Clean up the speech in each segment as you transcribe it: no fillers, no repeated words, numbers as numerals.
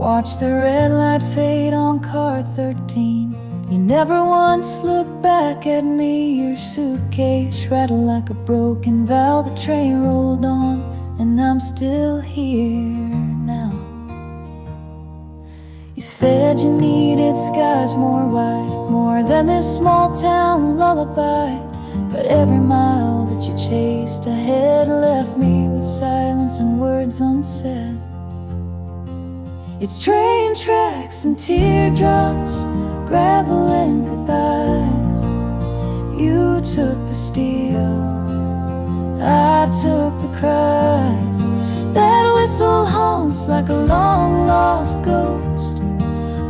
watch the red light fade on car 13. You never once looked back at me. Your suitcase rattled like a broken valve. The train rolled on, and I'm still here now. You said you needed skies more wide, more than this small town lullaby. But every mile that you chased ahead left me with silence and words unsaid. It's train tracks and teardrops, gravel and goodbyes. You took the steel, I took the cries. That whistle haunts like a long lost ghost.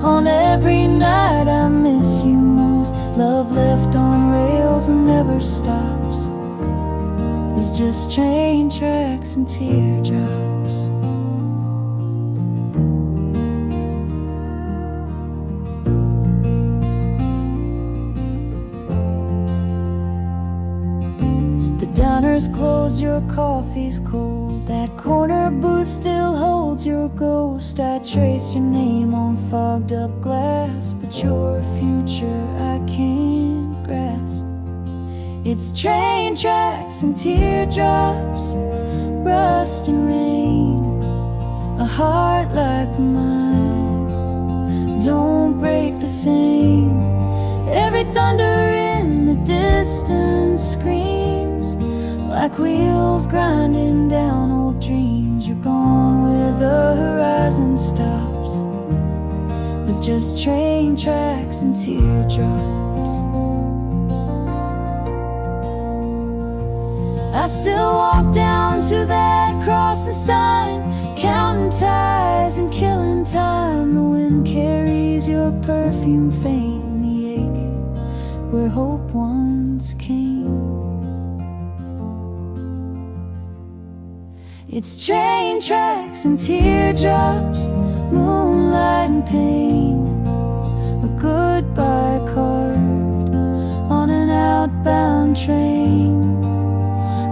On every night I miss you most. Love left on rails and never stops. It's just train tracks and teardrops. Diners closed, your coffee's cold. That corner booth still holds your ghost. I trace your name on fogged up glass, but your future I can't grasp. It's train tracks and teardrops, rust and rain. A heart like mine don't break the same. Every thunder in the distance screams like wheels grinding down old dreams. You're gone where the horizon stops, with just train tracks and teardrops. I still walk down to that crossing sign, counting ties and killing time. The wind carries your perfume faint in the ache where hope once came. It's train tracks and teardrops, moonlight and pain. A goodbye carved on an outbound train.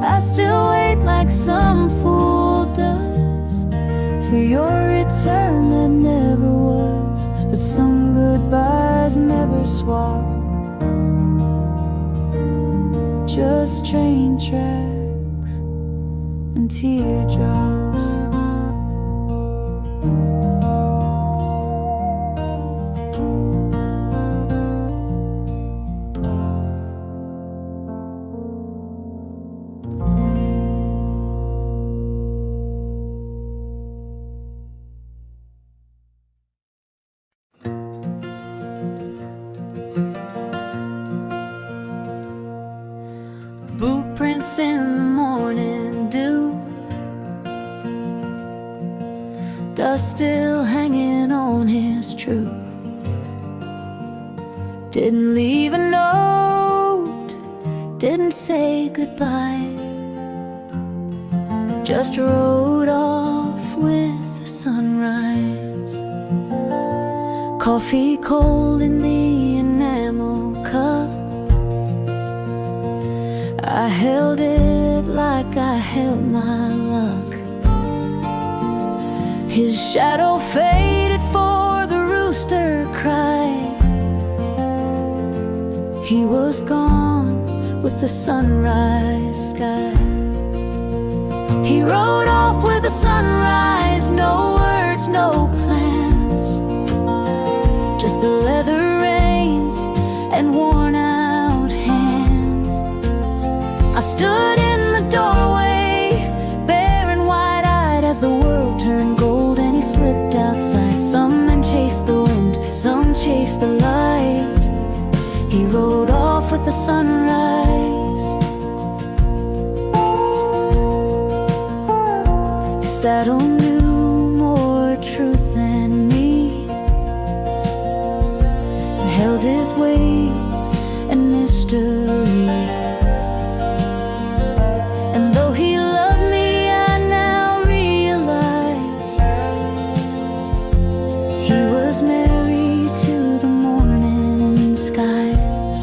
I still wait like some fool does for your return that never was. But some goodbyes never swap, just train tracks and teardrops. Boot prints in the morning dew, dust still hanging on his truth. Didn't leave a note, didn't say goodbye, just rode off with the sunrise. Coffee cold in the enamel cup, I held it like I held my luck. His shadow faded for the rooster cried. He was gone with the sunrise sky. He rode off with the sunrise, no words, no plans, just the leather reins and worn out hands. I stood in the doorway, bare and wide-eyed, as the world turned gold and he slipped outside. Some men chased the wind, some chased the light. He rode off with the sunrise. His saddle knew more truth than me, and held his weight and mystery. And though he loved me, I now realize he was married to the morning skies.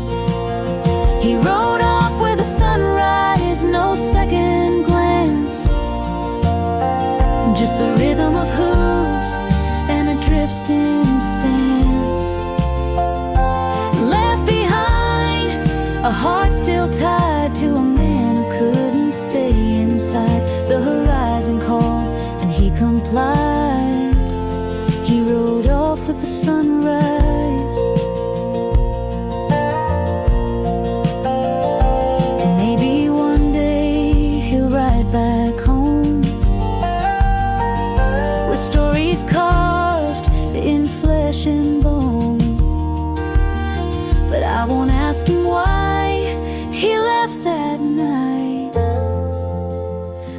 He rode off with the sunrise, no second glance, just the rhythm of hooves and a dream. won't ask him why he left that night.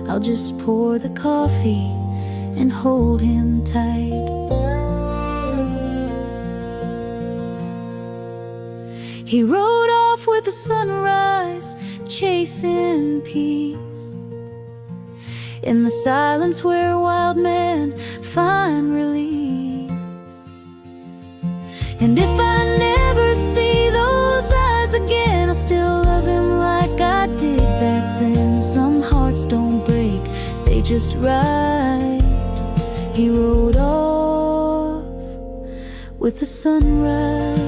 I'll just pour the coffee and hold him tight. He rode off with the sunrise, chasing peace in the silence where wild men find release. And if I never see those eyes again, I'll still love him like I did back then. Some hearts don't break, they just ride. He rode off with the sunrise.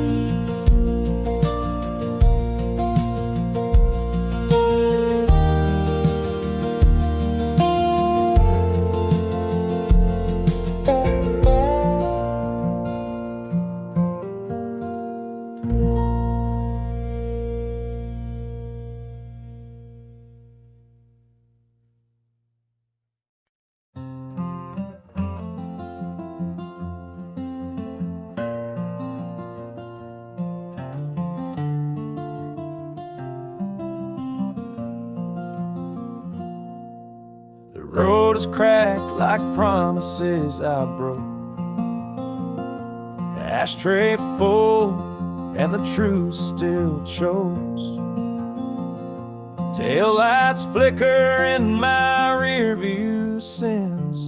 The road is cracked like promises I broke. The ashtray full and the truth still shows. Tail lights flicker in my rear view sins,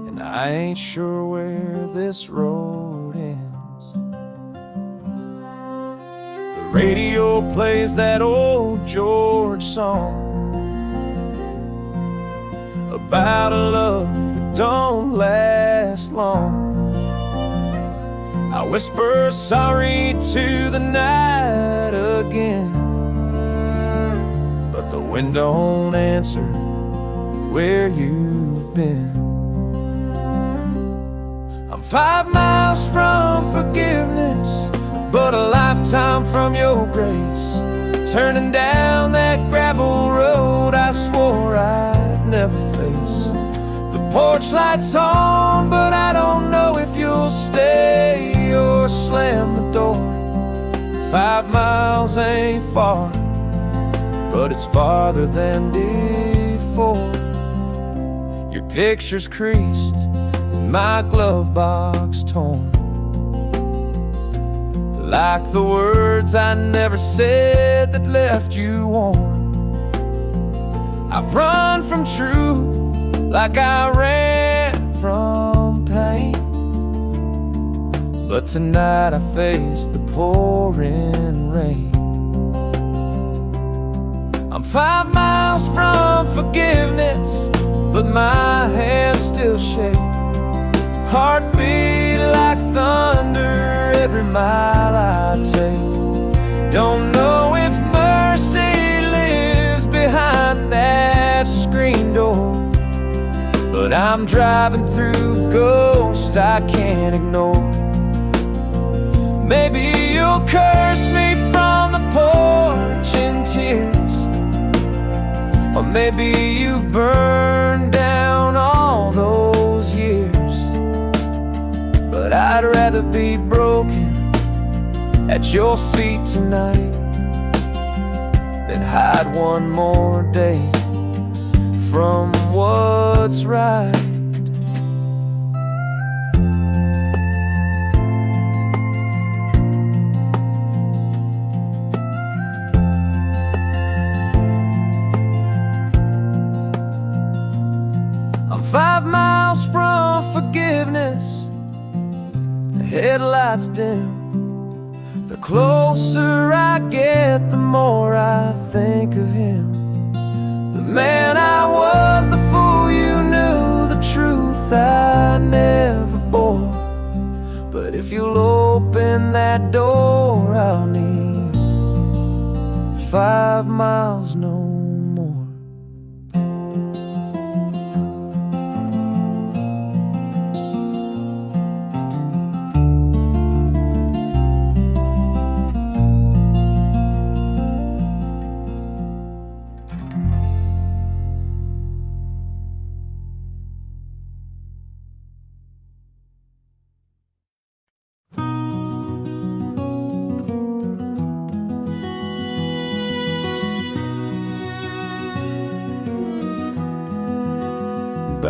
and I ain't sure where this road ends. The radio plays that old George song about a love that don't last long. I whisper sorry to the night again, but the wind don't answer where you've been. I'm 5 miles from forgiveness, but a lifetime from your grace. Turning down that gravel road I swore I'd never face. The porch light's on, but I don't know if you'll stay or slam the door. 5 miles ain't far, but it's farther than before. Your picture's creased and my glove box torn, like the words I never said that left you warm. I've run from truth like I ran from pain, but tonight I face the pouring rain. I'm 5 miles from forgiveness, but my hands still shake. Heartbeat like thunder every mile I take. Don't know if mercy lives behind that screen door, but I'm driving through ghosts I can't ignore. Maybe you'll curse me from the porch in tears, or maybe you've burned down all those years. But I'd rather be broken at your feet tonight than hide one more day from what's right. I'm 5 miles from forgiveness, the headlights dim. The closer I get, the more I think of him. The man I was, the fool you knew, the truth I never bore. But if you'll open that door, I'll need 5 miles no more.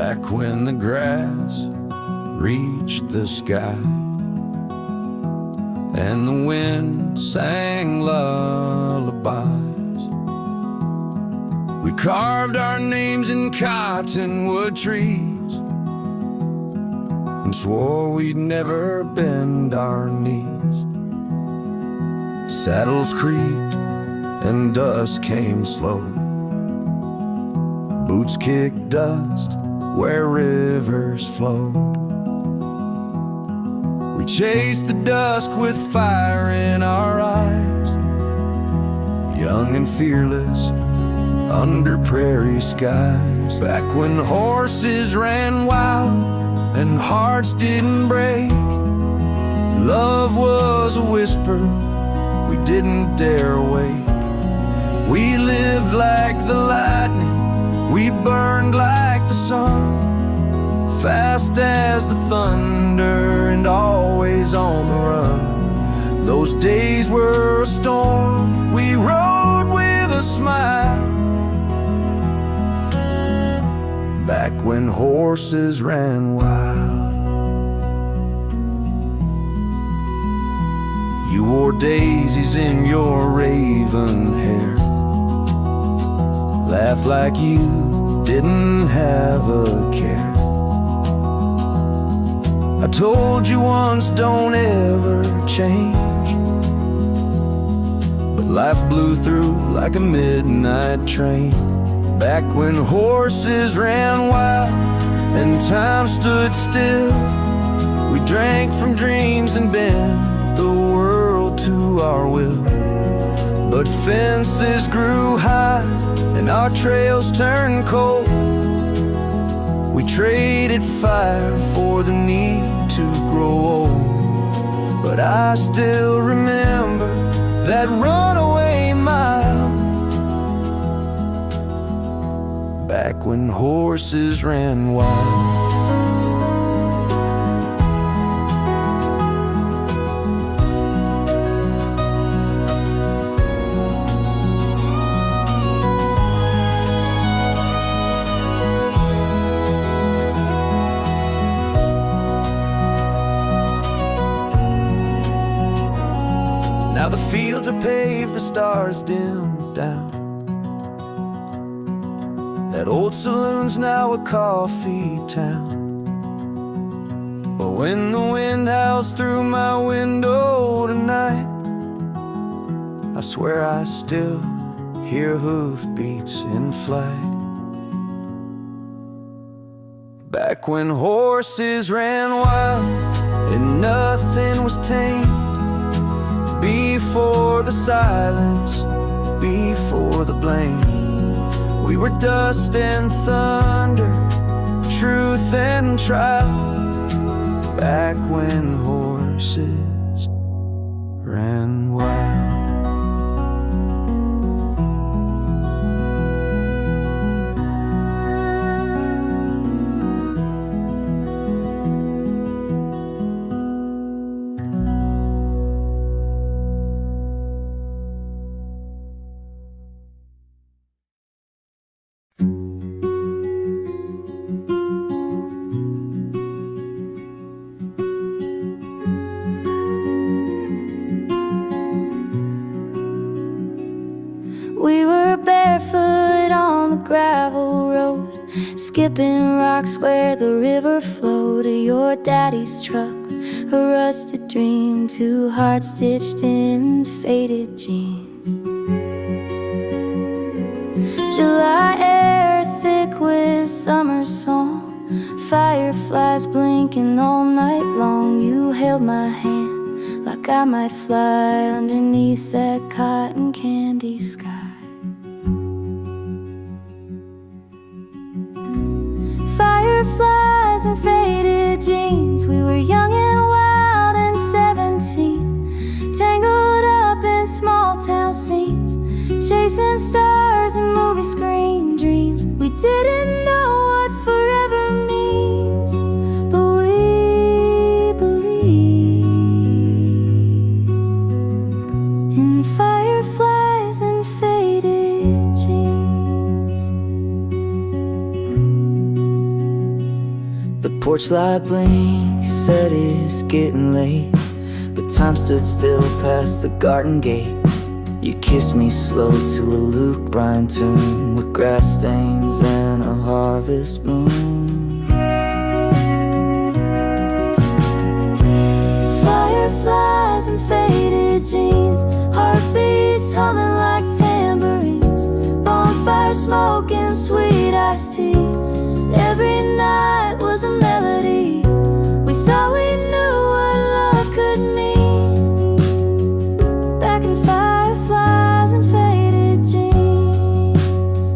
back when the grass reached the sky and the wind sang lullabies. We carved our names in cottonwood trees and swore we'd never bend our knees. Saddles creaked and dust came slow. Boots kicked dust where rivers flowed. We chased the dusk with fire in our eyes, young and fearless under prairie skies. Back when horses ran wild and hearts didn't break, love was a whisper we didn't dare wake. We lived like the lightning, we burned like the sun, fast as the thunder and always on the run. Those days were a storm, we rode with a smile, back when horses ran wild. You wore daisies in your raven hair, laughed like you didn't have a care. I told you once, don't ever change, but life blew through like a midnight train. Back when horses ran wild and time stood still, we drank from dreams and bent the world to our will. But fences grew high and our trails turned cold. We traded fire for the need to grow old. But I still remember that runaway mile, back when horses ran wild. Now the fields are paved, the stars dim down. That old saloon's now a coffee town. But when the wind howls through my window tonight, I swear I still hear hoofbeats in flight. Back when horses ran wild and nothing was tame, before the silence, before the blame, we were dust and thunder, truth and trial, back when horses ran wild. We were barefoot on the gravel road, skipping rocks where the river flowed. Your daddy's truck, a rusted dream, two hearts stitched in faded jeans. July air thick with summer song, fireflies blinking all night long. You held my hand like I might fly underneath that cotton candy sky. Fireflies and faded jeans, we were young and wild and 17, tangled up in small town scenes, chasing stars and movie screen dreams. We didn't know what forever means, but we believe in fireflies and faded jeans. porch light blinks, said it's getting late, but time stood still past the garden gate. You kissed me slow to a Luke Bryan tune, with grass stains and a harvest moon. Fireflies and faded jeans, heartbeats humming like tambourines, bonfire smoke and sweet iced tea. Every night was a melody. We thought we knew what love could mean, back in fireflies and faded jeans.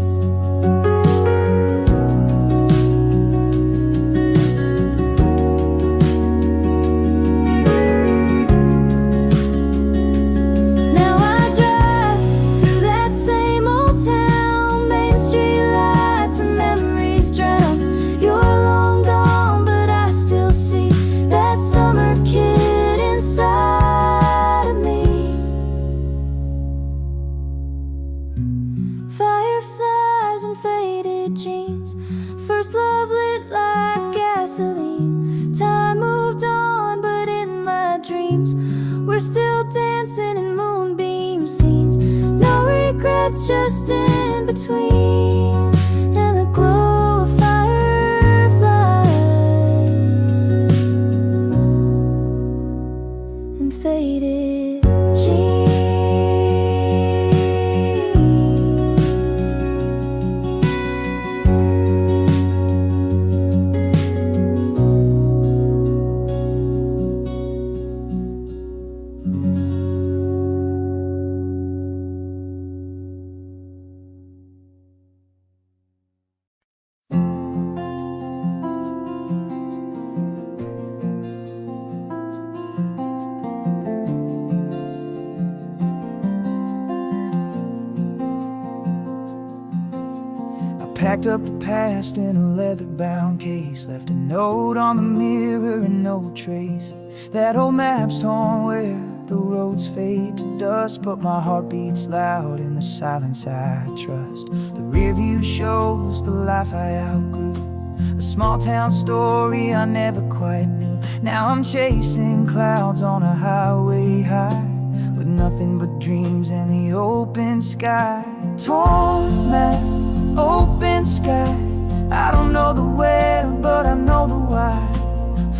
Now I drive through that same old town, Main Street lights and memories drown. You're long gone, but I still see that summer kid inside of me. Fireflies and faded jeans, first love lit like gasoline. Time moved on, but in my dreams we're still dancing in moonbeam scenes. No regrets, just in between, and the glow of fireflies and faded jeans. Packed up the past in a leather-bound case, left a note on the mirror and no trace. That old map's torn where the roads fade to dust, but my heart beats loud in the silence I trust. The rear view shows the life I outgrew, a small town story I never quite knew. Now I'm chasing clouds on a highway high, with nothing but dreams in the open sky. Torn map, open sky, I don't know the where, but I know the why.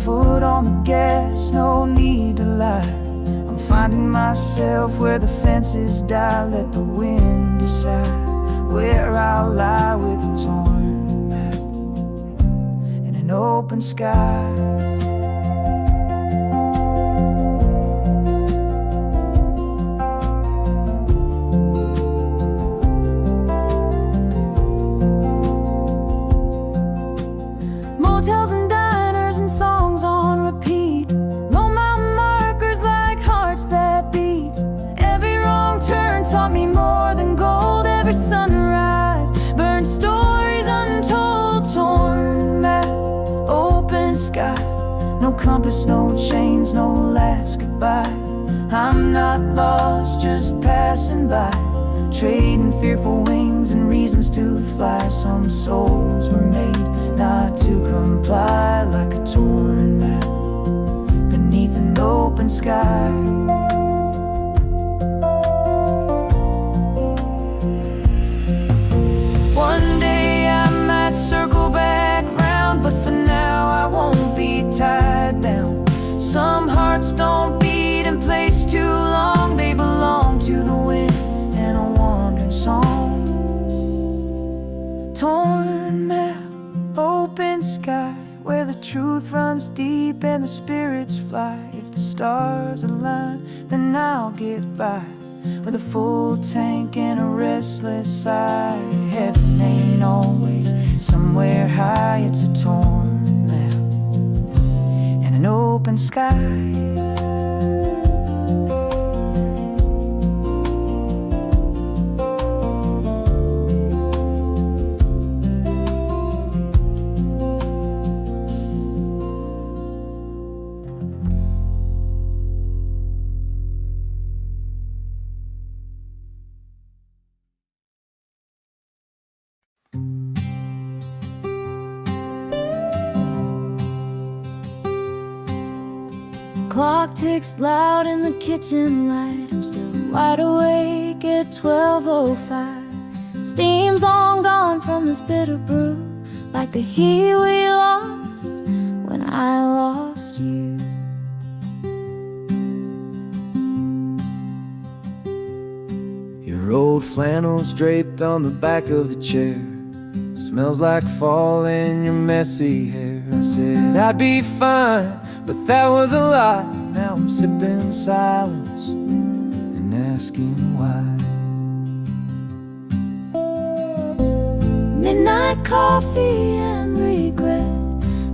Foot on the gas, no need to lie. I'm finding myself where the fences die. Let the wind decide where I'll lie, with a torn map and an open sky. Motels and diners and songs on repeat, low mountain markers like hearts that beat. Every wrong turn taught me more than gold. Every sunrise burned stories untold. Torn map, open sky, no compass, no chains, no last goodbye. I'm not lost, just passing by, trading fearful wings and reasons to fly. Some souls were made not to comply, like a torn map beneath an open sky. One day I might circle back round, but for now I won't be tied down. Some hearts don't beat in place too long, they belong to the wind and a wandering song. Torn map, open sky, where the truth runs deep and the spirits fly. If the stars align, then I'll get by, with a full tank and a restless sigh. Heaven ain't always somewhere high, it's a torn map and an open sky. clock ticks loud in the kitchen light. I'm still wide awake at 12:05. Steam's long gone from this bitter brew, like the heat we lost when I lost you. Your old flannel's draped on the back of the chair. Smells like fall in your messy hair. I said I'd be fine, but that was a lie. Now I'm sipping silence and asking why. Midnight coffee and regret,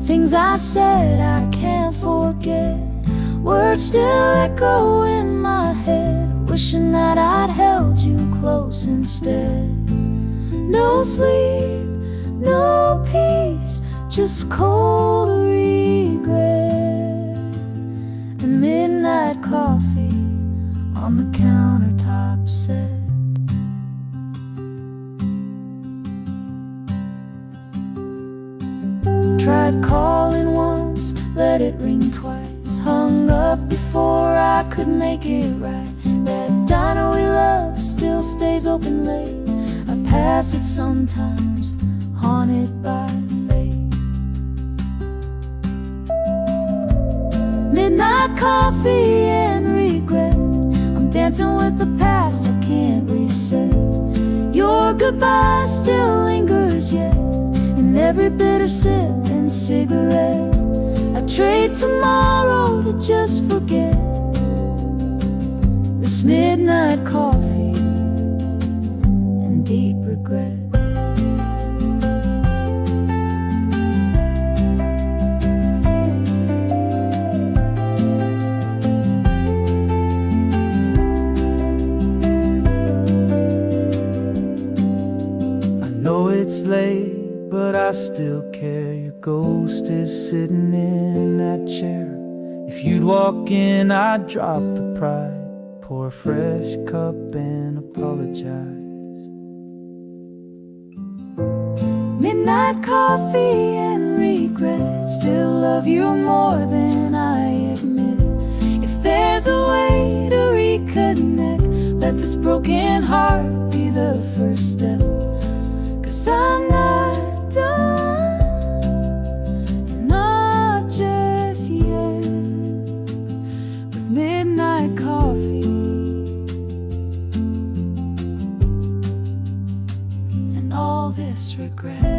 things I said I can't forget. Words still echo in my head, wishing that I'd held you close instead. No sleep, no peace, just cold regret. And midnight coffee on the countertop set. Tried calling once, let it ring twice. Hung up before I could make it right. That diner we love still stays open late. I pass it sometimes, haunted by fate. Midnight coffee and regret, I'm dancing with the past I can't reset. Your goodbye still lingers yet, in every bitter sip and cigarette. I trade tomorrow to just forget this midnight coffee and deep regret. I know it's late, but I still care. Your ghost is sitting in that chair. If you'd walk in, I'd drop the pride, pour a fresh cup and apologize. Midnight coffee and regret, still love you more than I admit. If there's a way to reconnect, let this broken heart be the first step. 'Cause I'm not done, and not just yet, with midnight coffee and all this regret.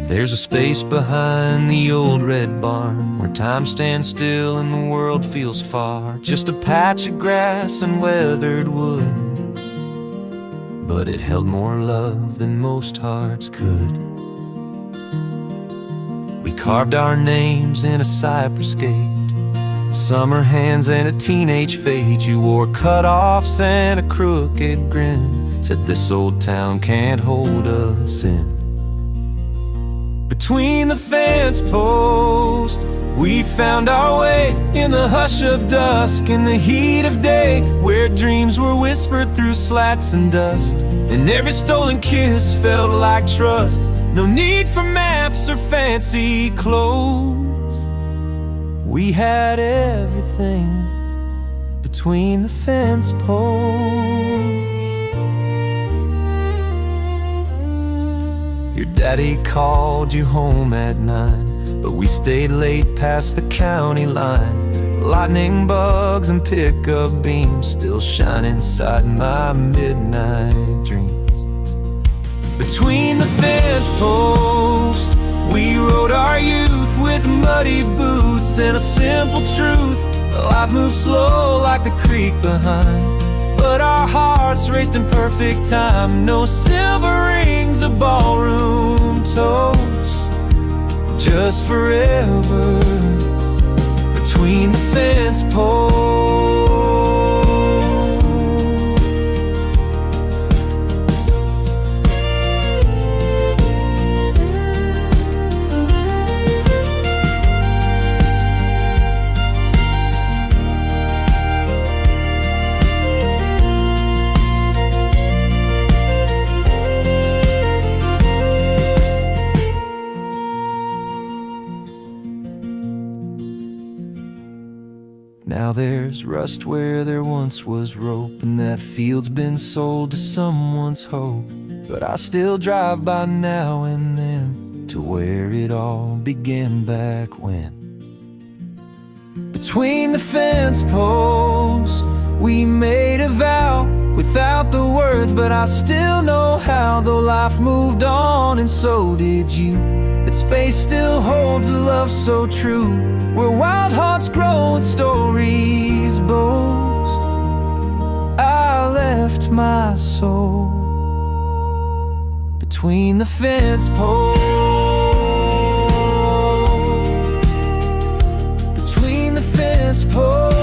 There's a space behind the old red barn where time stands still and the world feels far. Just a patch of grass and weathered wood, but it held more love than most hearts could. We carved our names in a cypress gate, summer hands and a teenage fade. You wore cut-offs and a crooked grin, said this old town can't hold us in. Between the fence posts, we found our way in the hush of dusk, in the heat of day, where dreams were whispered through slats and dust, and every stolen kiss felt like trust. No need for maps or fancy clothes, we had everything between the fence posts. Your daddy called you home at 9, but we stayed late past the county line. Lightning bugs and pickup beams still shine inside my midnight dreams. Between the fence posts, we rode our youth with muddy boots and a simple truth: life moves slow like the creek behind, but our hearts raced in perfect time. No silver rings or ballroom toast, just forever between the fence posts. Now there's rust where there once was rope, and that field's been sold to someone's hope. But I still drive by now and then to where it all began back when. Between the fence posts we made a vow without the words, but I still know how. Though life moved on and so did you, that space still holds a love so true, where wild hearts grow and stories boast. I left my soul between the fence posts. Between the fence posts.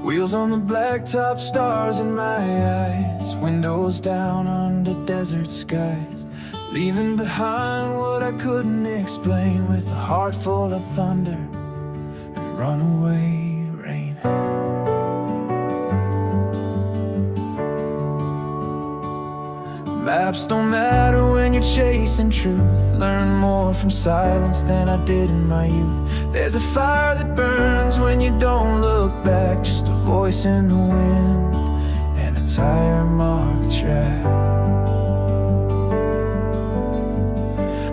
Wheels on the blacktop, stars in my eyes, windows down under desert skies, leaving behind what I couldn't explain, with a heart full of thunder and runaway rain. Maps don't matter when you're chasing truth. Learn more from silence than I did in my youth. There's a fire that burns when you don't look back, just a voice in the wind and a tire-marked track.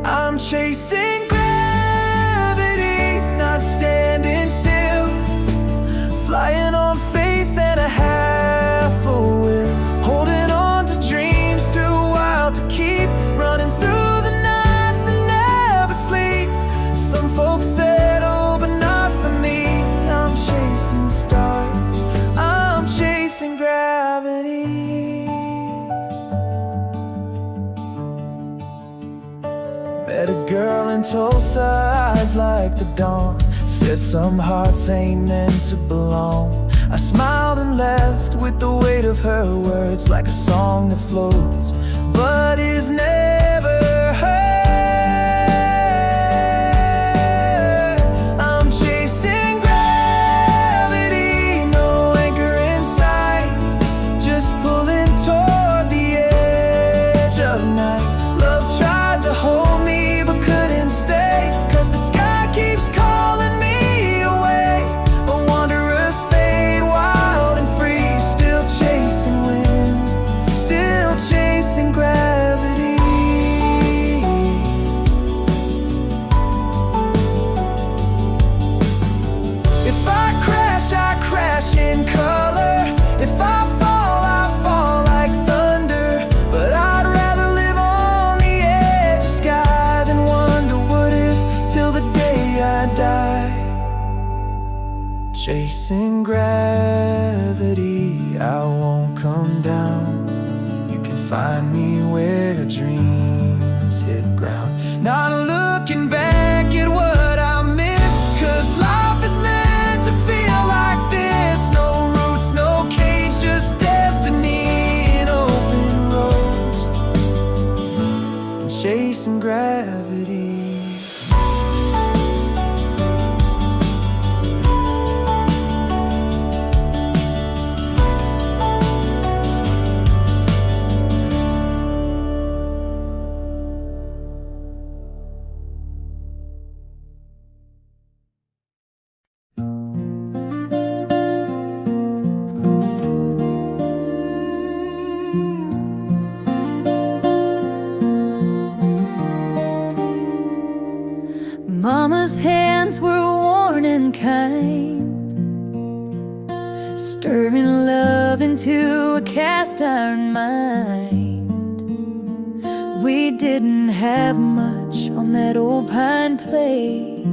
I'm chasing gravity, not standing still, flying on faith and a half a will, holding on to dreams too wild to keep, running through the nights that never sleep. Some folks settle, but not for me. I'm chasing stars, I'm chasing gravity. Met a girl in Tulsa, eyes like the dawn, said some hearts ain't meant to belong. I smiled and left with the weight of her words, like a song that floats but is never heard. I'm chasing gravity, no anchor in sight, just pulling toward the edge of night. Love tried to hold me but couldn't stay, 'cause the sky keeps calling me away. A wanderer's fate, wild and free, still chasing wind, still chasing gravity. If I crash in color. If I fall like thunder. But I'd rather live on the edge of sky than wonder what if till the day I die. Chasing gravity, I won't come down. You can find me where dreams hit ground. Not looking back at what I missed, 'cause life is meant to feel like this. No roots, no cage, just destiny and open roads, and chasing gravity. Mama's hands were worn and kind, stirring love into a cast iron mind. We didn't have much on that old pine plate,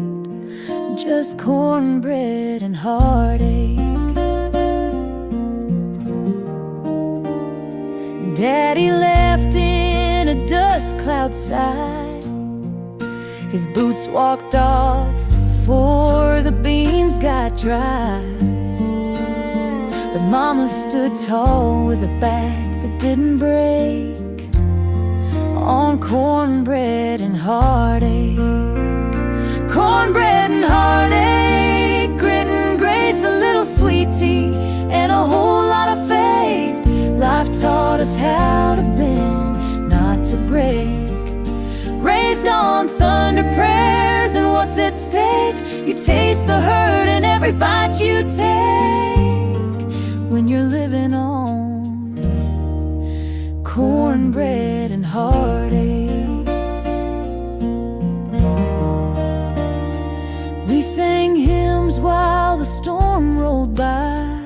just cornbread and heartache. Daddy left in a dust cloud sigh. His boots walked off before the beans got dry. But Mama stood tall with a back that didn't break, on cornbread and heartache. Cornbread and heartache, grit and grace, a little sweet tea, and a whole lot of faith. Life taught us how to bend, not to break. Raised on thunder prayers and what's at stake. You taste the hurt in every bite you take when you're living on cornbread and heartache. We sang hymns while the storm rolled by.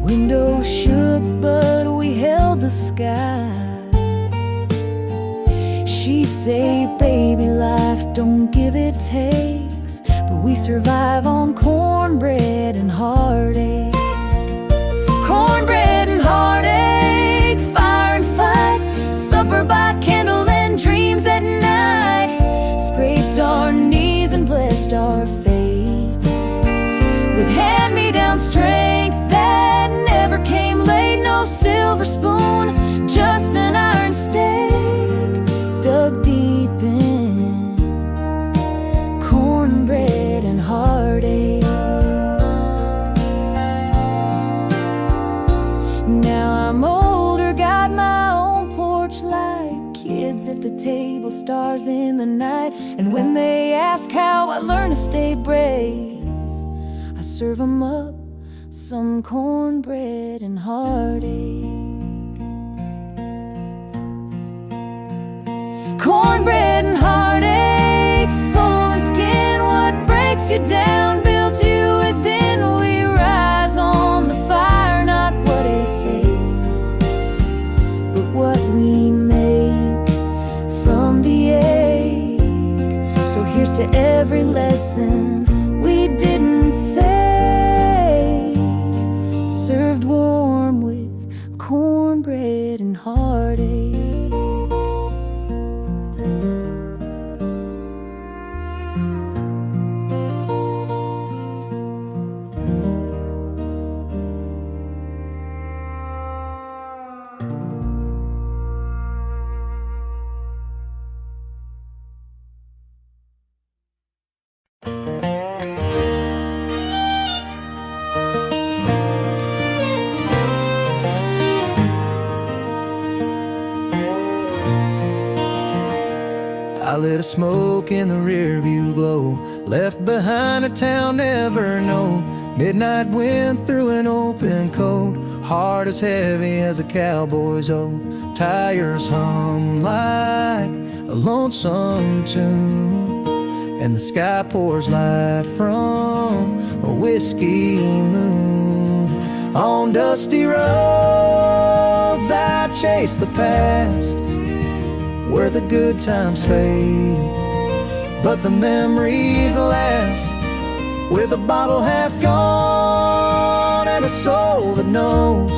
Windows shook, but we held the sky. She'd say, baby, life don't give, it takes, but we survive on cornbread and heartache. Cornbread and heartache, fire and fight, supper by candle and dreams at night. Scraped our knees and blessed our fate with hand-me-down strength that never came late. No silver spoon, just an iron stake dug deep in cornbread and heartache. Now I'm older, got my own porch light, kids at the table, stars in the night. And when they ask how I learned to stay brave, I serve 'em up some cornbread and heartache. Cornbread and heartache, soul and skin, what breaks you down builds you within. We rise on the fire, not what it takes, but what we make from the ache. So here's to every lesson we didn't fake, served warm with cornbread and heartache. I lit a smoke in the rear view glow, left behind a town never known. Midnight wind through an open coat, heart as heavy as a cowboy's oath. Tires hum like a lonesome tune, and the sky pours light from a whiskey moon. On dusty roads I chase the past, where the good times fade, but the memories last. With a bottle half gone and a soul that knows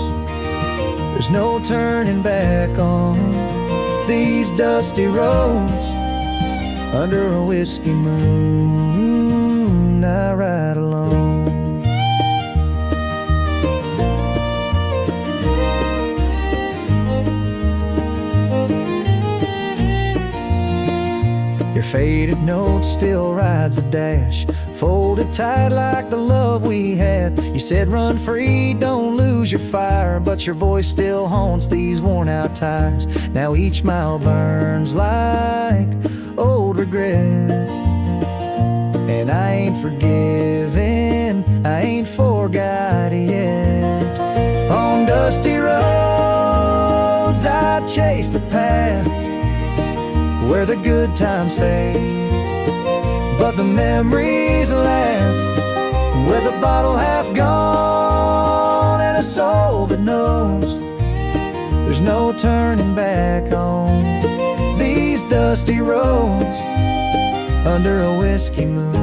there's no turning back on these dusty roads. Under a whiskey moon I ride alone. Your faded note still rides the dash, folded tight like the love we had. You said run free, don't lose your fire, but your voice still haunts these worn out tires. Now each mile burns like old regret, and I ain't forgiven, I ain't forgot yet. On dusty roads I chase the past, where the good times fade, but the memories last, with a bottle half gone and a soul that knows there's no turning back on these dusty roads under a whiskey moon.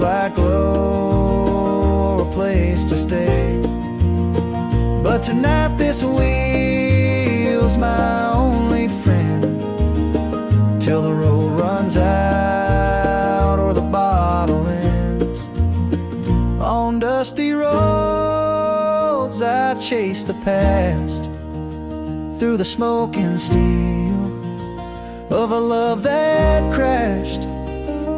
Like glow or a place to stay, but tonight this wheel's my only friend, till the road runs out or the bottle ends. On dusty roads I chase the past, through the smoke and steel of a love that crashed,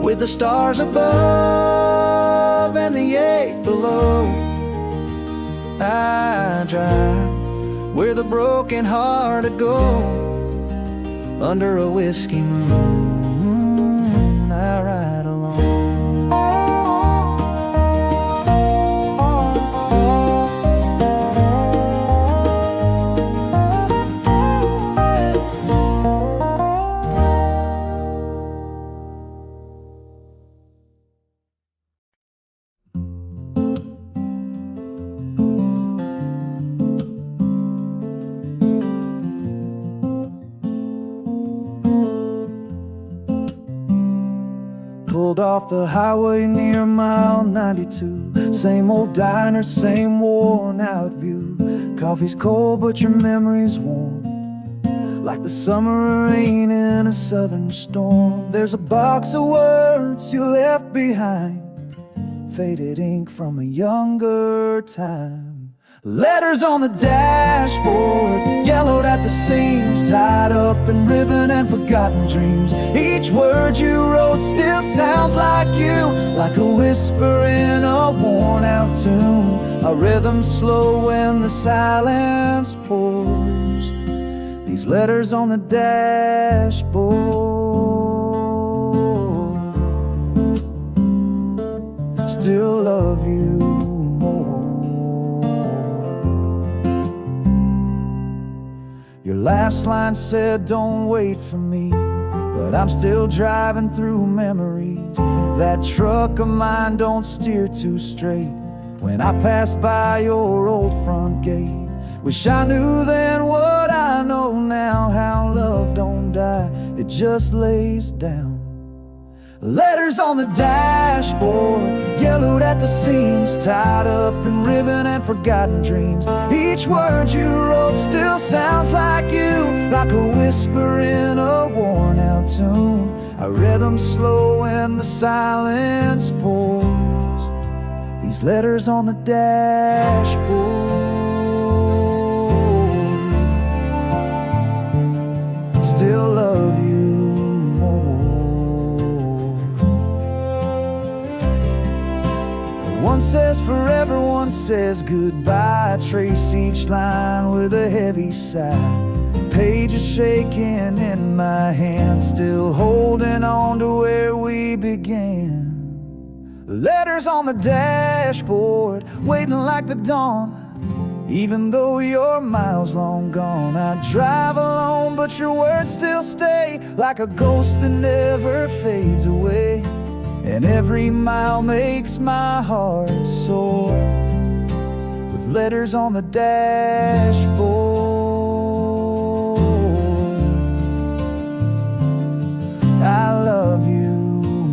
with the stars above and the eight below. I drive where the broken hearted go, under a whiskey moon I ride alone. Pulled off the highway near mile 92. Same old diner, same worn out view. Coffee's cold but your memory's warm, like the summer rain in a southern storm. There's a box of words you left behind, faded ink from a younger time. Letters on the dashboard, yellowed at the seams, tied up in ribbon and forgotten dreams. Each word you wrote still sounds like you, like a whisper in a worn out tune. A rhythm slow when the silence pours. These letters on the dashboard still love you more. Your last line said, don't wait for me, but I'm still driving through memories. That truck of mine don't steer too straight when I pass by your old front gate. Wish I knew then what I know now, how love don't die, it just lays down. Letters on the dashboard, yellowed at the seams, tied up in ribbon and forgotten dreams. Each word you wrote still sounds like you, like a whisper in a worn out tune. I read them slow when the silence pours. These letters on the dashboard still love you. One says forever, one says goodbye. I trace each line with a heavy sigh. Pages shaking in my hand, still holding on to where we began. Letters on the dashboard, waiting like the dawn. Even though you're miles long gone, I drive alone, but your words still stay, like a ghost that never fades away. And every mile makes my heart soar, with letters on the dashboard. I love you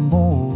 more.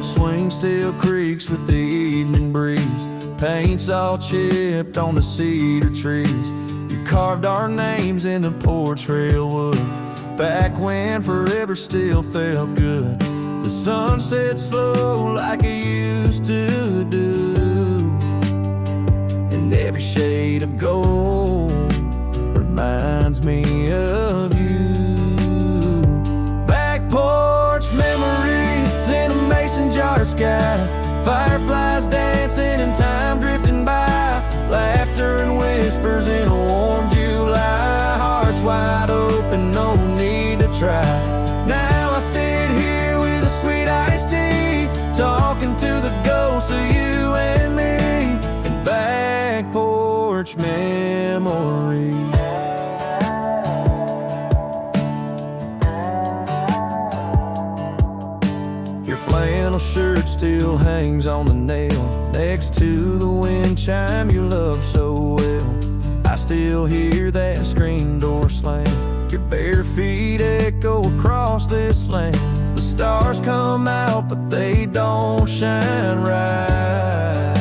old swing still creaks with the evening breeze. Paint's all chipped on the cedar trees. You carved our names in the porch rail wood, back when forever still felt good. The sun set slow like it used to do, and every shade of gold reminds me of you. Back porch memories in a mason jar sky, fireflies dancing and time drifting by, laughter and whispers in a warm July, hearts wide open, no need to try. Now I sit here with a sweet iced tea, talking to the ghosts of you and me, and back porch memories. Your flannel shirt still hangs on the nail next to the wind chime you love so well. I still hear that screen door slam, your bare feet echo across this land. The stars come out but they don't shine right,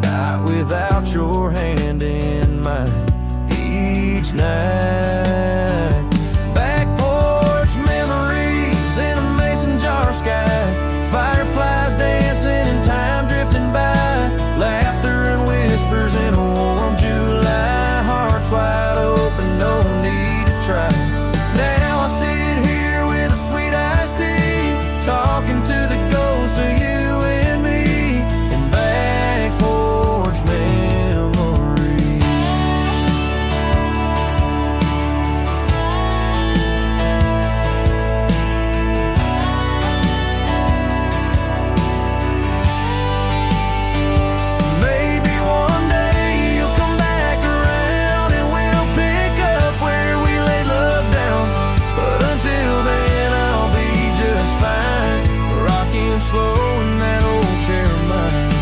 not without your hand in mine each night. Back porch memories in a mason jar sky, fireflies dancing and time drifting by, laughter and whispers in a warm July, hearts wide open, no need to try. Now I sit here with a sweet iced tea, talking to the ghost of you and me, and back porch memories. Maybe one day you'll come back around and we'll pick up where we laid love down, but until then I'll be just fine, rocking slow in that old chair of mine.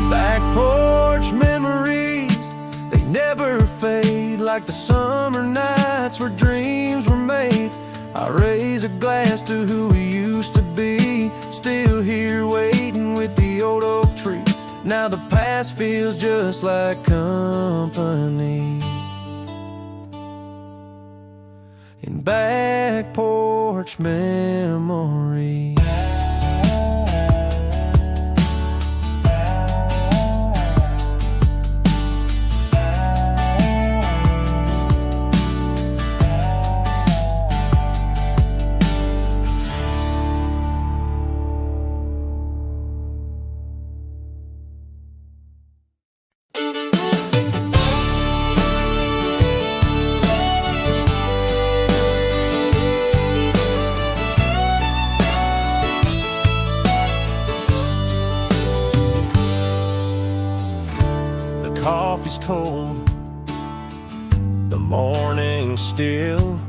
Back porch memories, they never fade, like the summer nights where dreams were made. I raise a glass to who we used to be, still here waiting with the old oak tree. Now the past feels just like company, in back porch memories. The coffee's cold, the morning's still,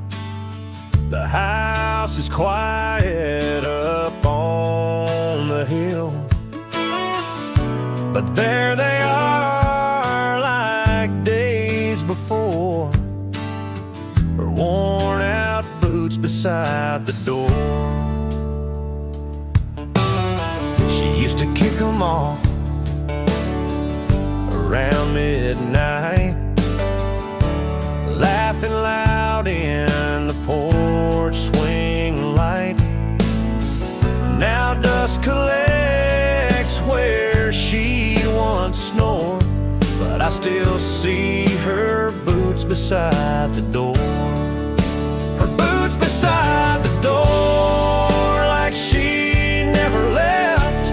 the house is quiet up on the hill, but there they are like days before, her worn out boots beside the door. She used to kick them off around midnight, laughing loud in the porch swing light. Now dust collects where she once snored, but I still see her boots beside the door. Her boots beside the door, like she never left,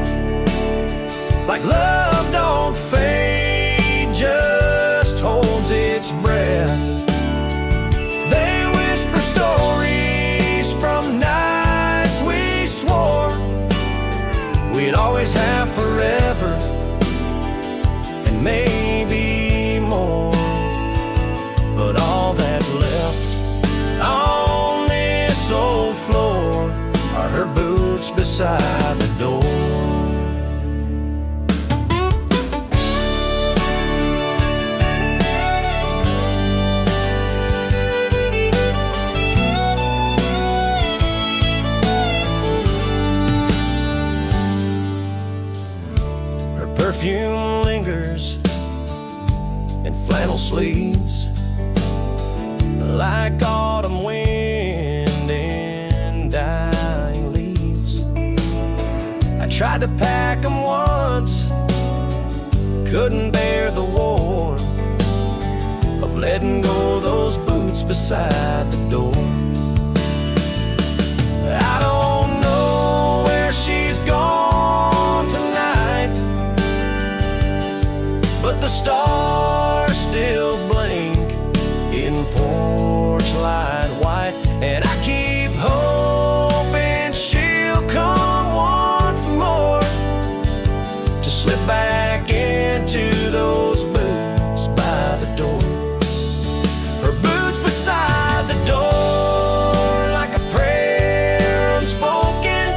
like love don't fade, just holds its breath. They whisper stories from nights we swore we'd always have forever, and maybe more. But all that's left on this old floor are her boots beside the door. Tried to pack 'em once, couldn't bear the warmth of letting go those boots beside the door. I don't know where she's gone tonight, but the stars still blink in porch light white, and I keep hoping she'll come once more to slip back into those boots by the door. Her boots beside the door, like a prayer unspoken,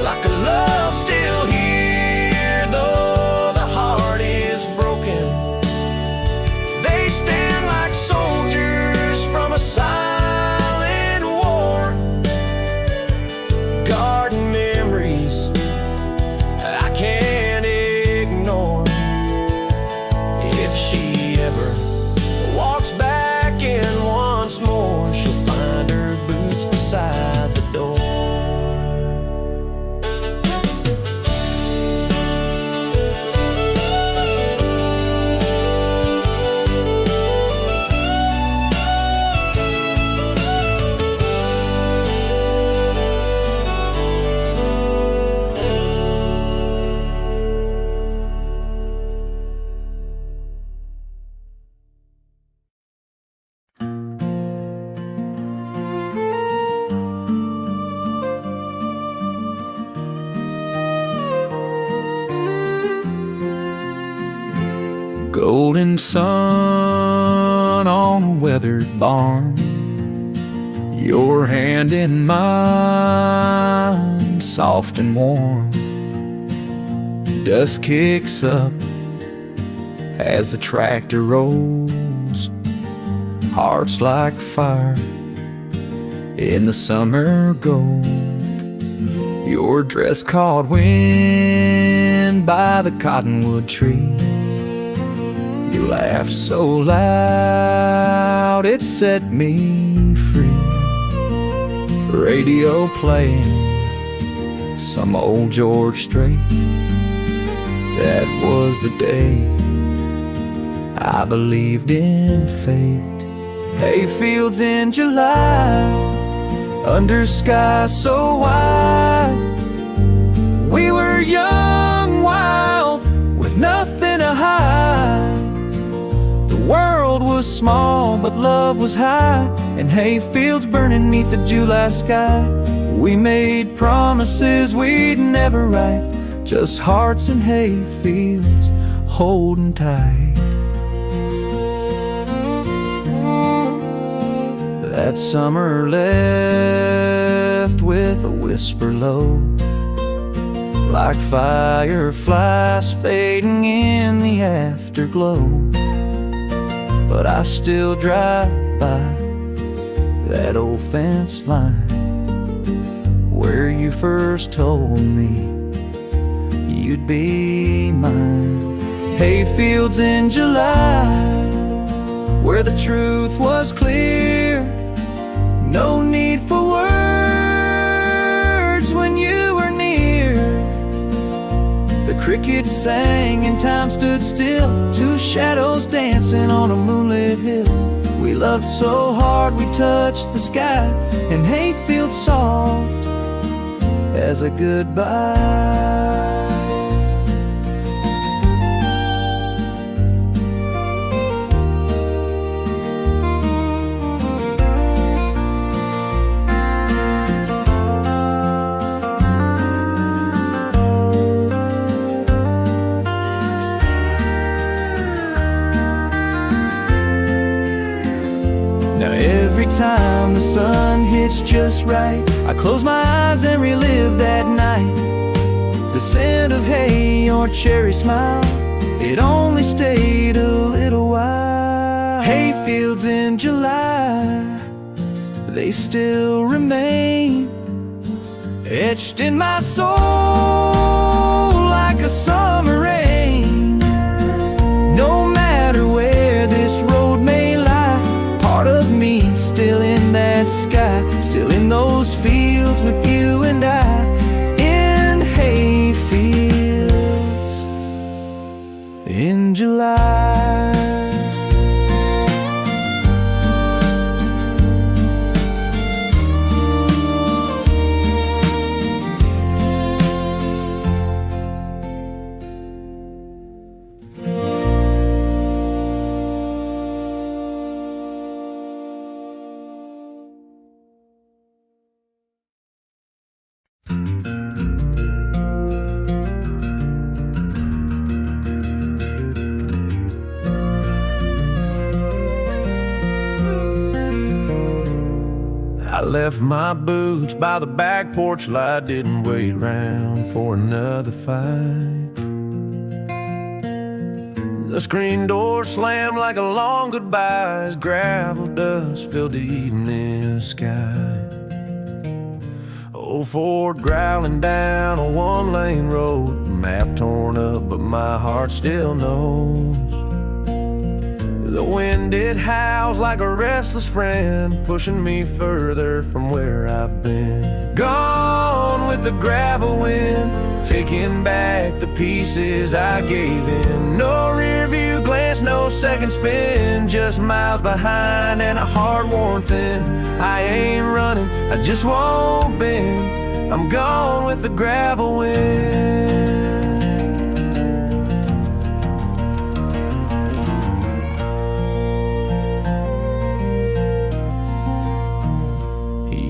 like a love still here, though the heart is broken. They stand like soldiers from a silent war, guarding memories I can't ignore. If she ever walks back in once more, she'll find her boots beside the door. Golden sun on a weathered barn, your hand in mine, soft and warm. Dust kicks up as the tractor rolls, hearts like fire in the summer gold. Your dress caught wind by the cottonwood tree. You laughed so loud it set me free. Radio playing some old George Strait. That was the day I believed in fate. Hayfields in July, under sky so wide. We were young, wild, with nothing to hide. The world was small, but love was high, and hayfields burning neath the July sky. We made promises we'd never write, just hearts and hayfields holding tight. That summer left with a whisper low, like fireflies fading in the afterglow. But I still drive by that old fence line where you first told me you'd be mine. Hayfields in July, where the truth was clear. No need for words when you were near. The crickets sang and time stood still, two shadows dancing on a moonlit hill. We loved so hard we touched the sky, and hayfields soft as a goodbye. Every time the sun hits just right, I close my eyes and relive that night. The scent of hay, your cherry smile, it only stayed a little while. Hayfields in July, they still remain etched in my soul like a summer rain. No matter where this road may lie, part of me still in that sky, still in those fields with you and I. In hay life. I left my boots by the back porch light, didn't wait around for another fight. The screen door slammed like a long goodbye as gravel dust filled the evening sky. Old Ford growling down a one-lane road, map torn up but my heart still knows. The wind, it howls like a restless friend, pushing me further from where I've been. Gone with the gravel wind, taking back the pieces I gave in. No rear view glance, no second spin, just miles behind and a heart worn thin. I ain't running, I just won't bend. I'm gone with the gravel wind.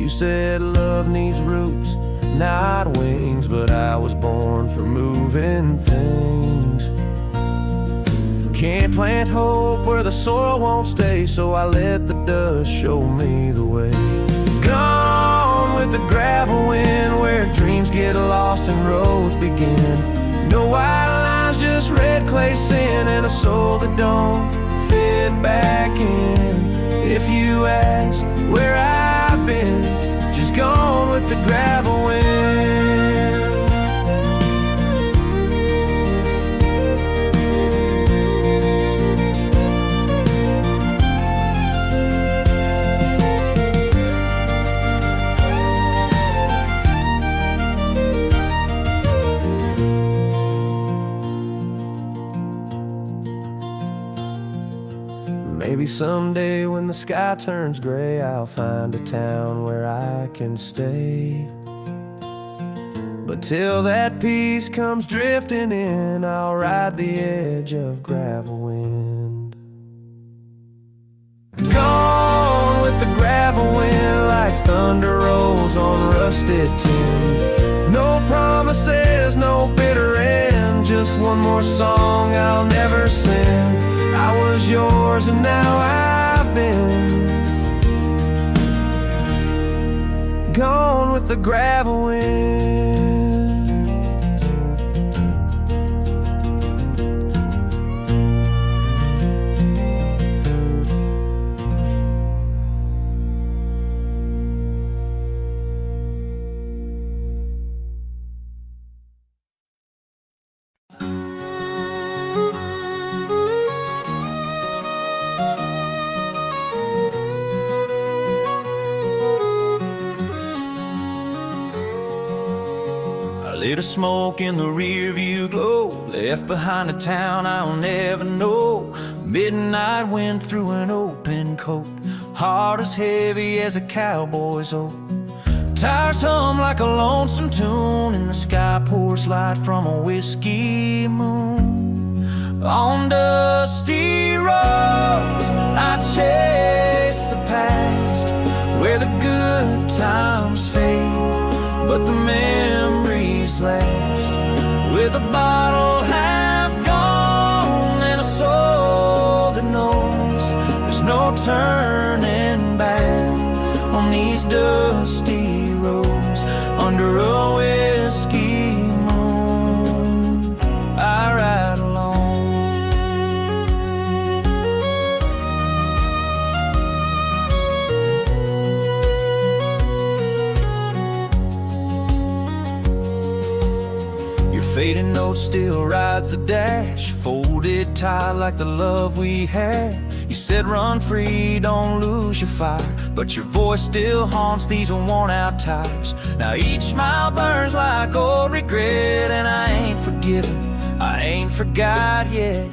You said love needs roots, not wings, but I was born for moving things. Can't plant hope where the soil won't stay, so I let the dust show me the way. Gone with the gravel wind, where dreams get lost and roads begin. No white lines, just red clay sand, and a soul that don't fit back in. If you ask where I've been, just gone with the gravel wind. Maybe someday when the sky turns gray, I'll find a town where I can stay. But till that peace comes drifting in, I'll ride the edge of gravel wind. Gone with the gravel wind, like thunder rolls on rusted tin. No promises, no bitter end, just one more song I'll never sing. I was yours and now I've been gone with the gravel wind. Lit a smoke in the rear view glow, left behind a town I'll never know. Midnight wind through an open coat, heart as heavy as a cowboy's oat. Tires hum like a lonesome tune, and the sky pours light from a whiskey moon. On dusty roads I chase the past, where the good times fade, but the memories last. With a bottle half gone and a soul that knows there's no turning back on these dusty roads. Under a whiskey moon I ride alone. Fading note still rides the dash, folded tight like the love we had. You said run free, don't lose your fire, but your voice still haunts these worn out tires. Now each mile burns like old regret, and I ain't forgiven, I ain't forgot yet.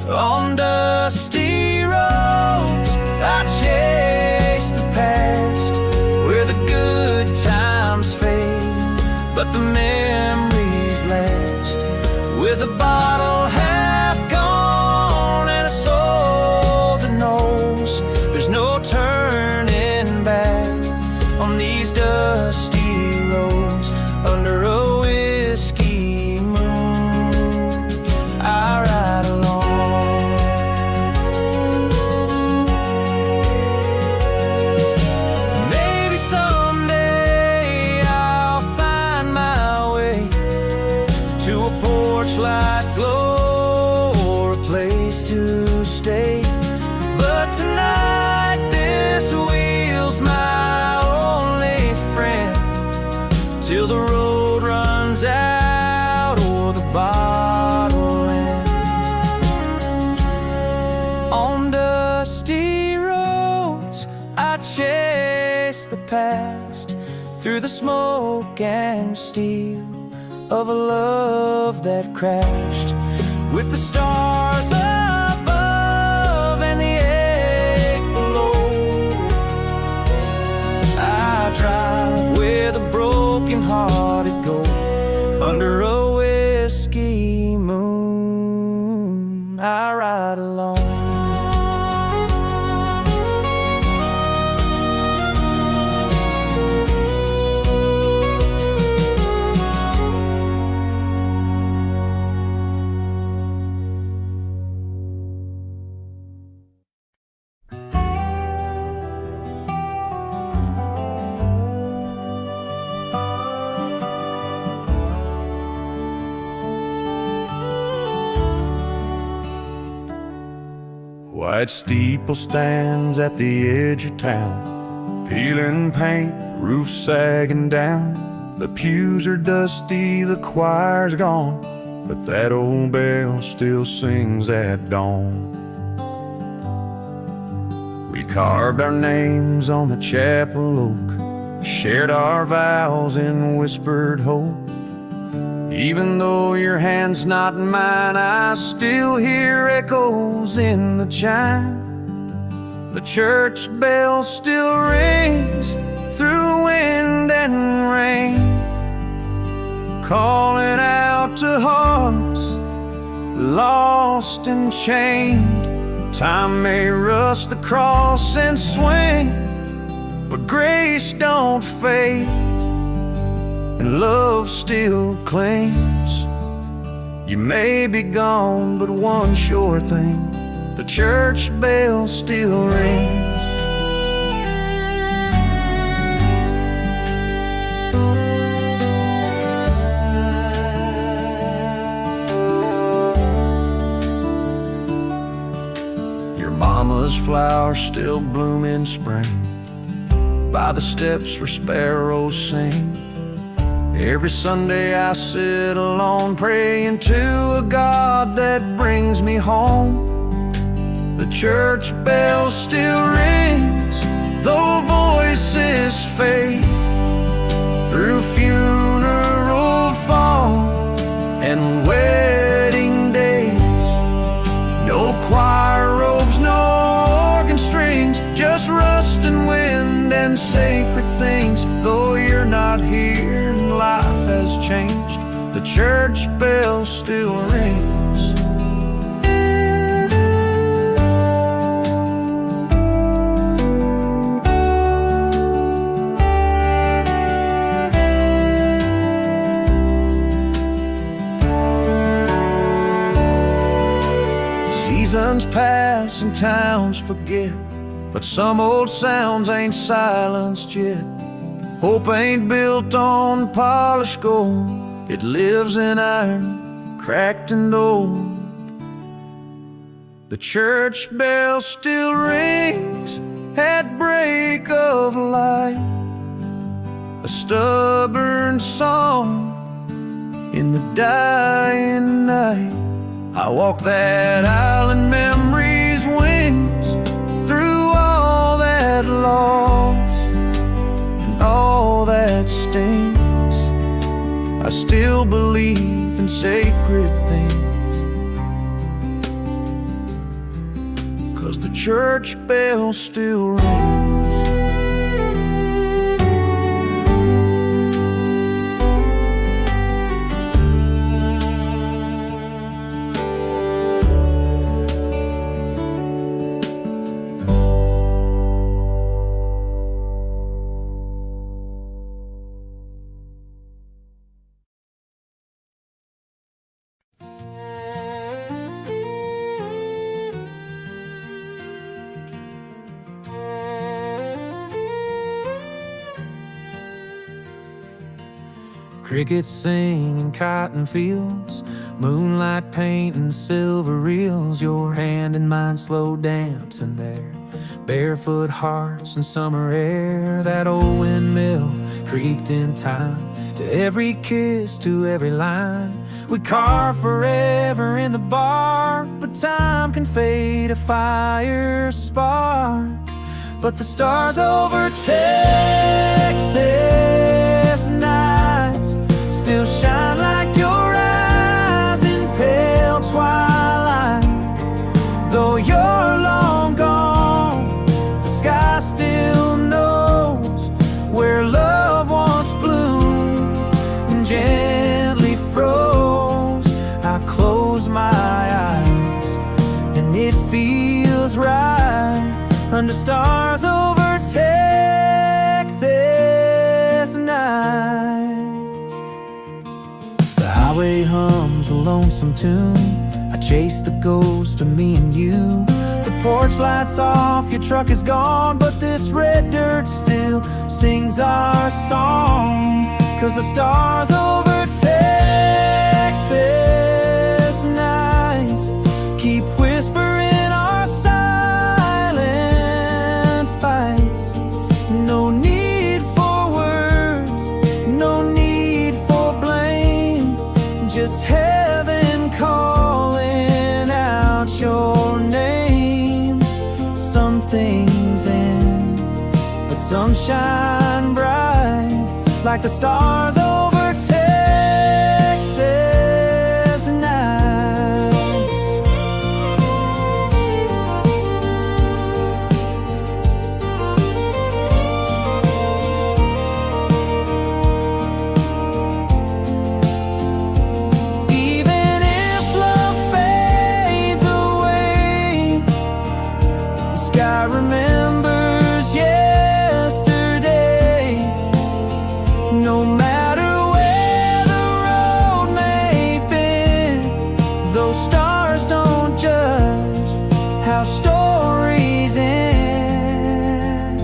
On dusty roads I chase the past, where the good times fade, but the memories last. With a bottle half gone and a soul that knows there's no turning back on these dusty roads. Under a whiskey moon I ride along. Maybe someday I'll find my way to a porch-light glow or a place to stay. But tonight this wheel's my only friend, till the road runs out or the bottle ends. On dusty roads I chase the past, through the smoke and steel of a love that crashed. With the stars above and the ache below, I drive where the broken-hearted go. Under a whiskey moon I ride along. White steeple stands at the edge of town, peeling paint, roof sagging down. The pews are dusty, the choir's gone, but that old bell still sings at dawn. We carved our names on the chapel oak, shared our vows in whispered hope. Even though your hand's not in mine, I still hear echoes in the chime. The church bell still rings through wind and rain, calling out to hearts lost and chained. Time may rust the cross and swing, but grace don't fade, and love still clings. You may be gone, but one sure thing, the church bell still rings. Your mama's flowers still bloom in spring, by the steps where sparrows sing. Every Sunday I sit alone, praying to a God that brings me home. The church bell still rings, though voices fade, through funeral fall and wedding days. No choir robes, no organ strings, just rust and wind and sacred things. Though you're not here and life has changed, the church bell still rings. Seasons pass and towns forget, but some old sounds ain't silenced yet. Hope ain't built on polished gold, it lives in iron, cracked and old. The church bell still rings at break of light, a stubborn song in the dying night. I walk that aisle in memory's wings, through all that loss and all that stings. I still believe in sacred things. church bell still rings. Crickets sing in cotton fields, moonlight painting silver reels. Your hand and mine slow dancing there, barefoot hearts in summer air. That old windmill creaked in time to every kiss, to every line. We carve forever in the bark, but time can fade a fire spark. But the stars over Texas nights still shine like your eyes in pale twilight. Though you're long gone, the sky still knows where love once bloomed and gently froze. I close my eyes and it feels right under stars over Texas nights. The highway hums a lonesome tune. I chase the ghost of me and you. The porch lights off, your truck is gone, but this red dirt still sings our song. 'Cause the stars over Texas nights keep whispering our silent fights. No need for words, no need for blame, just heaven calling out your name. Some things end, but some shine bright like the stars over Texas nights. Even if love fades away, the sky remembers yesterday. No matter where the road may bend, those stars don't judge how stories end.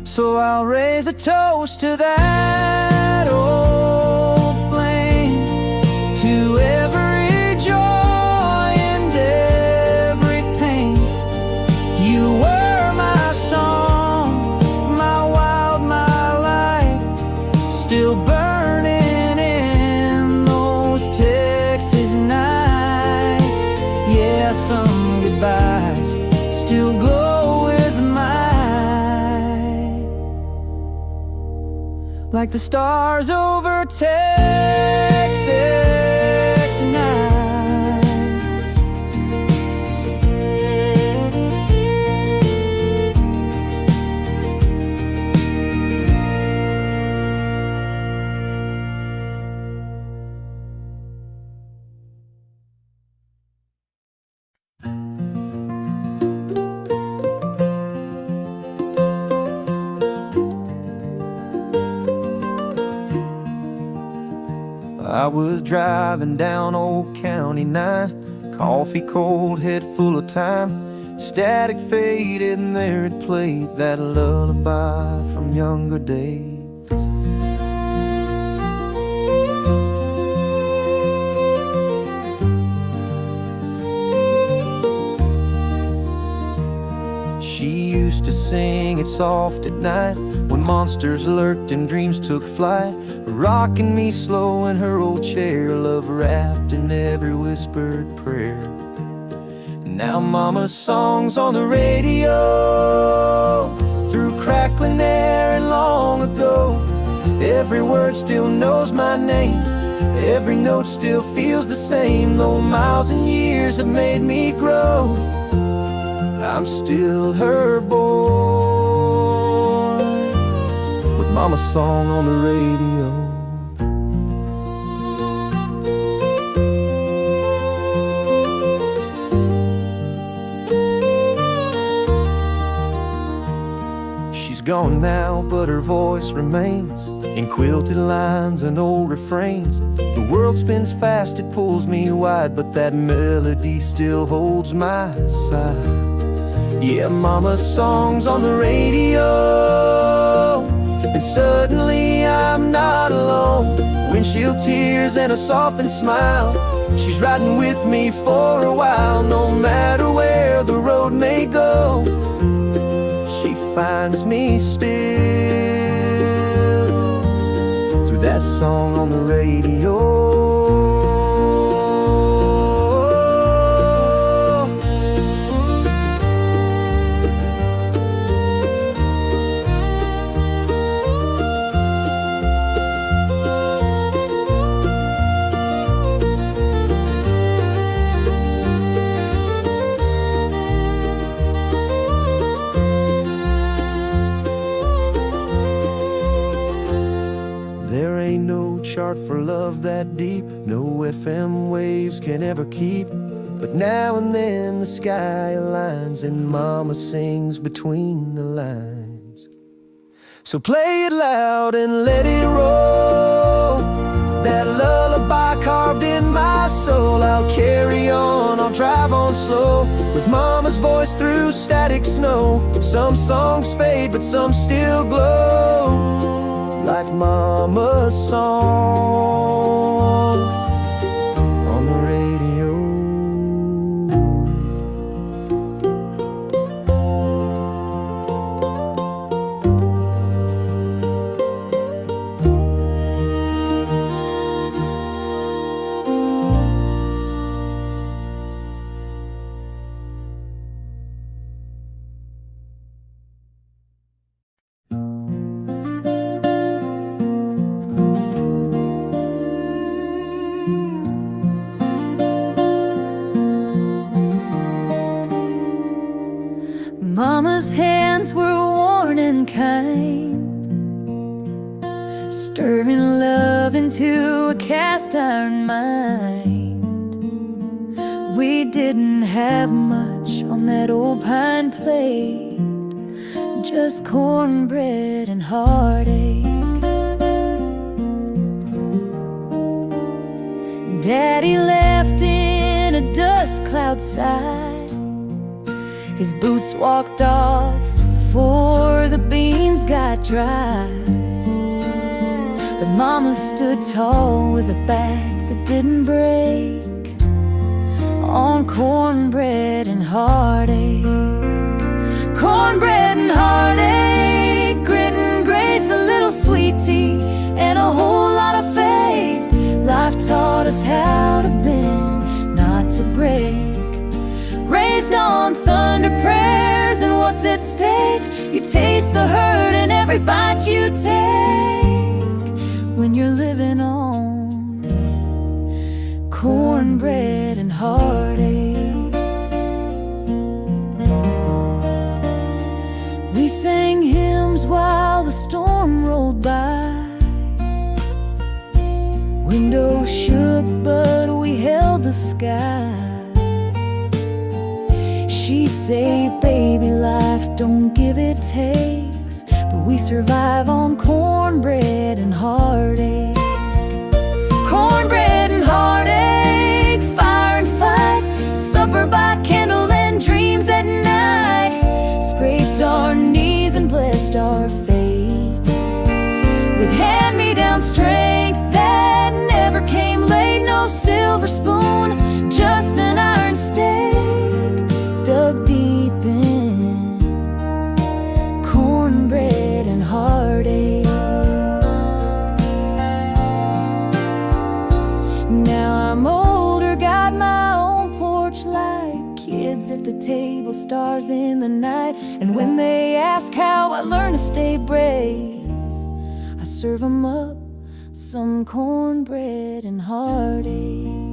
So I'll raise a toast to that old flame, to every joy and every pain. You were my song, my wild, my light, still burning in those Texas nights. Yeah, some goodbyes still glow with mine, like the stars over Texas nights. I was driving down Old County 9, coffee cold, head full of time. Static faded and there it played that lullaby from younger days. She used to sing it soft at night when monsters lurked and dreams took flight, rocking me slow in her old chair, love wrapped in every whispered prayer. Now mama's songs on the radio, through crackling air and long ago. Every word still knows my name, every note still feels the same, though miles and years have made me grow. I'm still her boy, with mama's song on the radio. She's gone now, but her voice remains in quilted lines and old refrains. The world spins fast, it pulls me wide, but that melody still holds my side. Yeah, mama's song's on the radio, and suddenly I'm not alone. Windshield tears and a softened smile, she's riding with me for a while. No matter where the road may go, she finds me still through that song on the radio. Chart for love that deep, no FM waves can ever keep. But now and then the sky aligns and mama sings between the lines. So play it loud and let it roll, that lullaby carved in my soul. I'll carry on, I'll drive on slow, with mama's voice through static snow. Some songs fade, but some still glow, like mama's song on the radio. Mama's hands were worn and kind, stirring love into a cast iron mind. We didn't have much on that old pine plate, just cornbread and heartache. Daddy left in a dust cloud side, his boots walked off before the beans got dry. But mama stood tall with a back that didn't break, on cornbread and heartache. Cornbread and heartache, grit and grace, a little sweet tea, and a whole lot of faith. Life taught us how to bend, not to break. Raised on thunder prayers and what's at stake. You taste the hurt in every bite you take, when you're living on cornbread and heartache. We sang hymns while the storm rolled by. Windows shook, but we held the sky. She'd say, baby, life don't give, it takes, but we survive on cornbread and heartache. Cornbread and heartache, fire and fight, supper by candle and dreams at night. Scraped our knees and blessed our fate with hand-me-down strength that never came late. No silver spoon, just an iron stake dug deep in cornbread and heartache. Now I'm older, got my own porch light, kids at the table, stars in the night. And when they ask how I learned to stay brave, I serve 'em up some cornbread and heartache.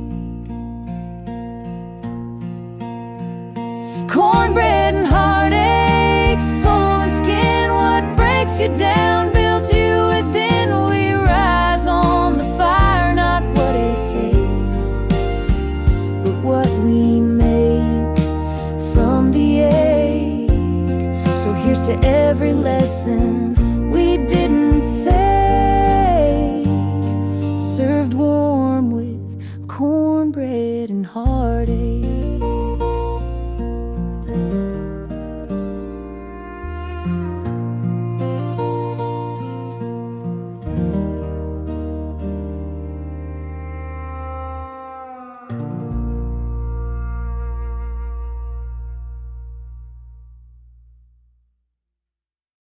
cornbread and heartache, soul and skin. What breaks you down builds you within. We rise on the fire, not what it takes, but what we make from the ache. So here's to every lesson we didn't fake, served warm with cornbread and heartache.